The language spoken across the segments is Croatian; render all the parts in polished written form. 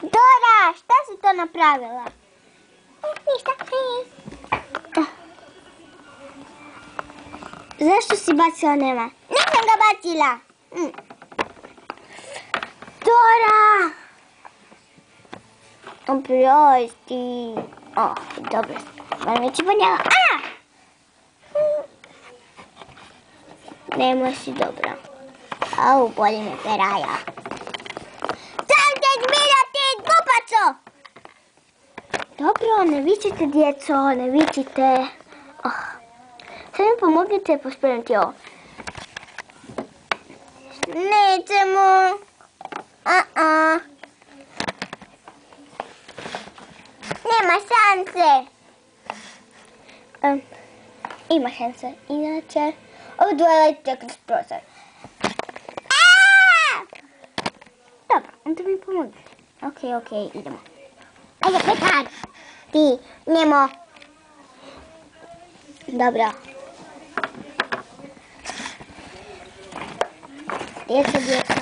Dora, šta si to napravila? Ništa. Zašto si bacila nema? Nisam ga bacila. Dora! Oprosti. Dobro. Moram ići po njega. Nemo si dobro. Au, boli me peraja. Sam te zmira, ti glupaco! Dobro, ne vičite, djeco, ne vičite. Sad mi pomognite pospremiti ovo. Nećemo. Nema šanse. Ima šanse, inače odvalajte kroz prozor. Dobro, onda mi pomognite. Ok, idemo. Ajde, Petar. Ti, Nemo. Dobro. Djeca,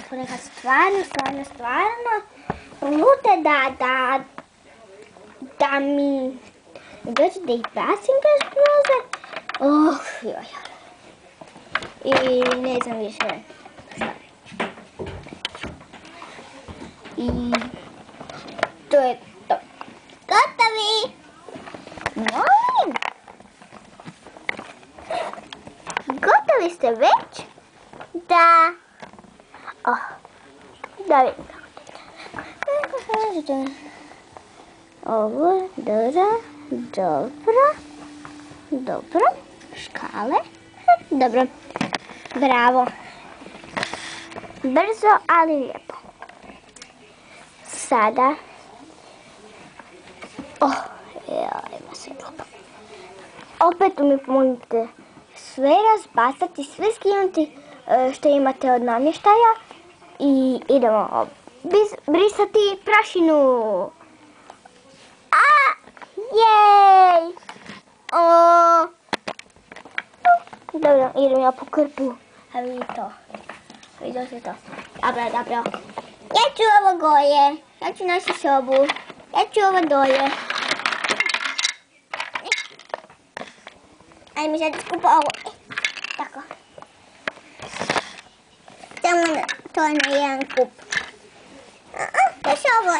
ponekad stvarno lute da mi dođe da ih basim kroz prozor. I ne znam više šta. I to je to. Gotovi! Molim! Gotovi ste već? Da. Da vidim kako kažete. Ovo, dobro. Škale. Dobro. Bravo. Brzo, ali lijepo. Sada. Ima se grupa. Opet mi pomognite sve razbacati, sve skinuti što imate od namještaja i idemo brisati prašinu. Jej! Dobro, idem ja po krpu. A vidi to. Vidio se to. Dobro. Ja ću ovo goje. Ja ću našu sobu. Ja ću ovo dolje. Ajde mi sad skupa ovo. Tako. Samo to je na jedan kup. Još ovo.